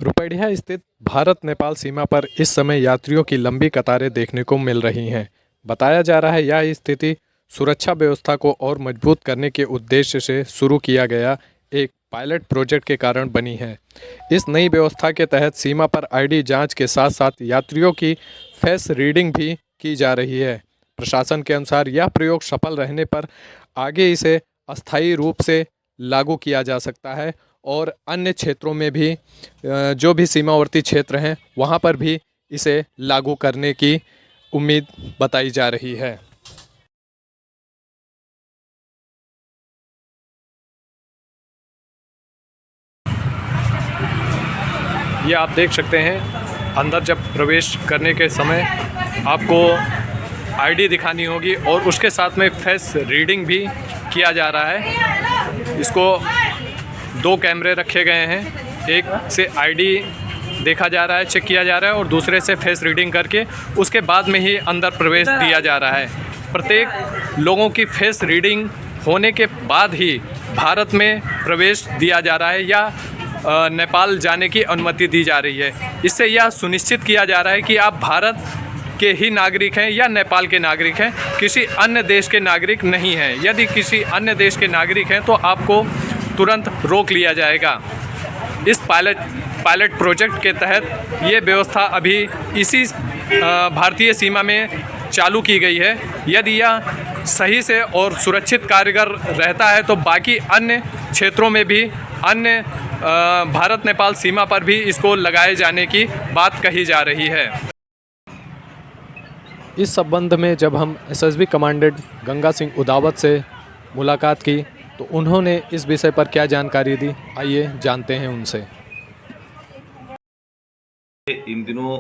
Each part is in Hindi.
रुपैडिया स्थित भारत नेपाल सीमा पर इस समय यात्रियों की लंबी कतारें देखने को मिल रही हैं। बताया जा रहा है यह स्थिति सुरक्षा व्यवस्था को और मजबूत करने के उद्देश्य से शुरू किया गया एक पायलट प्रोजेक्ट के कारण बनी है। इस नई व्यवस्था के तहत सीमा पर आईडी जांच के साथ साथ यात्रियों की फेस रीडिंग भी की जा रही है। प्रशासन के अनुसार यह प्रयोग सफल रहने पर आगे इसे अस्थायी रूप से लागू किया जा सकता है और अन्य क्षेत्रों में भी जो भी सीमावर्ती क्षेत्र हैं वहाँ पर भी इसे लागू करने की उम्मीद बताई जा रही है। ये आप देख सकते हैं, अंदर जब प्रवेश करने के समय आपको आईडी दिखानी होगी और उसके साथ में फेस रीडिंग भी किया जा रहा है। इसको 2 कैमरे रखे गए हैं, एक से आईडी देखा जा रहा है, चेक किया जा रहा है और दूसरे से फेस रीडिंग करके उसके बाद में ही अंदर प्रवेश दिया जा रहा है। प्रत्येक लोगों की फेस रीडिंग होने के बाद ही भारत में प्रवेश दिया जा रहा है या नेपाल जाने की अनुमति दी जा रही है। इससे यह सुनिश्चित किया जा रहा है कि आप भारत के ही नागरिक हैं या नेपाल के नागरिक हैं, किसी अन्य देश के नागरिक नहीं हैं। यदि किसी अन्य देश के नागरिक हैं तो आपको तुरंत रोक लिया जाएगा। इस पायलट प्रोजेक्ट के तहत ये व्यवस्था अभी इसी भारतीय सीमा में चालू की गई है। यदि यह सही से और सुरक्षित कारगर रहता है तो बाकी अन्य क्षेत्रों में भी, अन्य भारत नेपाल सीमा पर भी इसको लगाए जाने की बात कही जा रही है। इस संबंध में जब हम एसएसबी कमांडेंट गंगा सिंह उदावत से मुलाकात की तो उन्होंने इस विषय पर क्या जानकारी दी, आइए जानते हैं उनसे। इन दिनों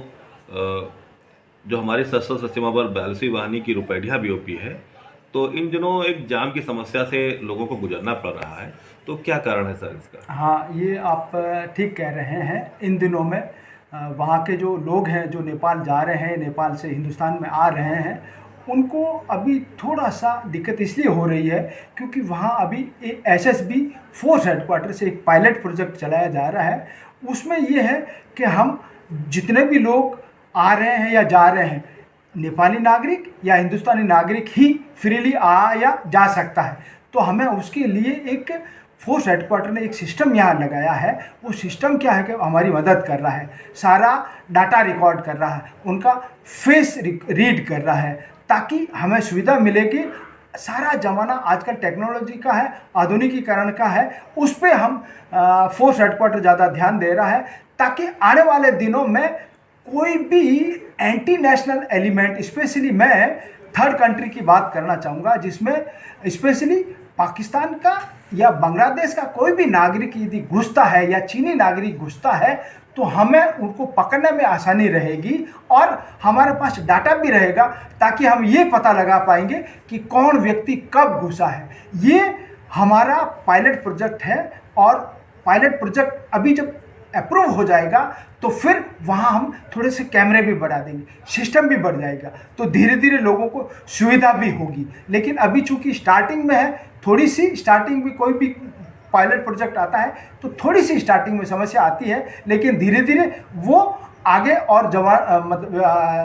जो हमारी सशस्त्र सीमा पर 42वीं वाहिनी की रुपैडिया बीओपी है, तो इन दिनों एक जाम की समस्या से लोगों को गुजरना पड़ रहा है, तो क्या कारण है सर इसका? हाँ, ये आप ठीक कह रहे हैं। इन दिनों में वहाँ के जो लोग हैं जो नेपाल जा रहे हैं, नेपाल से हिंदुस्तान में आ रहे हैं, उनको अभी थोड़ा सा दिक्कत इसलिए हो रही है क्योंकि वहाँ अभी एसएसबी फोर्स हेडक्वार्टर से एक पायलट प्रोजेक्ट चलाया जा रहा है। उसमें ये है कि हम जितने भी लोग आ रहे हैं या जा रहे हैं, नेपाली नागरिक या हिंदुस्तानी नागरिक ही फ्रीली आ या जा सकता है। तो हमें उसके लिए एक फोर्स हेडक्वार्टर ने एक सिस्टम यहाँ लगाया है। वो सिस्टम क्या है कि हमारी मदद कर रहा है, सारा डाटा रिकॉर्ड कर रहा है, उनका फेस रीड कर रहा है, ताकि हमें सुविधा मिलेगी। सारा ज़माना आजकल टेक्नोलॉजी का है, आधुनिकीकरण का है, उस पर हम फोर्स हेडक्वार्टर ज़्यादा ध्यान दे रहा है ताकि आने वाले दिनों में कोई भी एंटी नेशनल एलिमेंट, स्पेशली मैं थर्ड कंट्री की बात करना चाहूँगा, जिसमें स्पेशली पाकिस्तान का या बांग्लादेश का कोई भी नागरिक यदि घुसता है या चीनी नागरिक घुसता है तो हमें उनको पकड़ने में आसानी रहेगी और हमारे पास डाटा भी रहेगा ताकि हम ये पता लगा पाएंगे कि कौन व्यक्ति कब घुसा है। ये हमारा पायलट प्रोजेक्ट है और पायलट प्रोजेक्ट अभी जब अप्रूव हो जाएगा तो फिर वहाँ हम थोड़े से कैमरे भी बढ़ा देंगे, सिस्टम भी बढ़ जाएगा, तो धीरे धीरे लोगों को सुविधा भी होगी। लेकिन अभी चूँकि स्टार्टिंग में है, थोड़ी सी स्टार्टिंग में कोई भी पायलट प्रोजेक्ट आता है तो थोड़ी सी स्टार्टिंग में समस्या आती है, लेकिन धीरे धीरे वो आगे और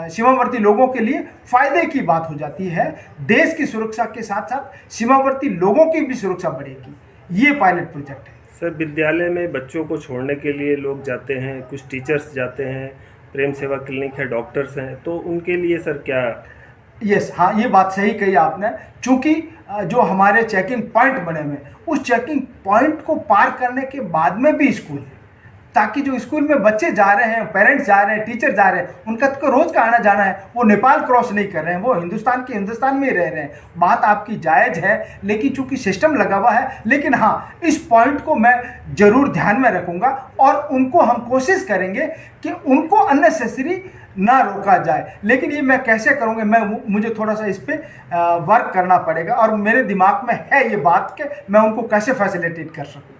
सीमावर्ती लोगों के लिए फ़ायदे की बात हो जाती है। देश की सुरक्षा के साथ साथ सीमावर्ती लोगों की भी सुरक्षा बढ़ेगी। ये पायलट प्रोजेक्ट है। सर, विद्यालय में बच्चों को छोड़ने के लिए लोग जाते हैं, कुछ टीचर्स जाते हैं, प्रेम सेवा क्लिनिक है, डॉक्टर्स हैं, तो उनके लिए सर क्या? यस, हाँ, ये बात सही कही आपने। चूँकि जो हमारे चेकिंग पॉइंट बने हुए, उस चेकिंग पॉइंट को पार करने के बाद में भी स्कूल है, ताकि जो स्कूल में बच्चे जा रहे हैं, पेरेंट्स जा रहे हैं, टीचर जा रहे हैं, उनका तो रोज़ का आना जाना है, वो नेपाल क्रॉस नहीं कर रहे हैं, वो हिंदुस्तान में ही रह रहे हैं। बात आपकी जायज़ है, लेकिन चूंकि सिस्टम लगा हुआ है। लेकिन हाँ, इस पॉइंट को मैं ज़रूर ध्यान में रखूँगा और उनको हम कोशिश करेंगे कि उनको अननेसेसरी ना रोका जाए। लेकिन ये मैं कैसे करूँगा, मुझे थोड़ा सा इस पर वर्क करना पड़ेगा और मेरे दिमाग में है ये बात कि मैं उनको कैसे फैसिलिटेट कर सकूँ।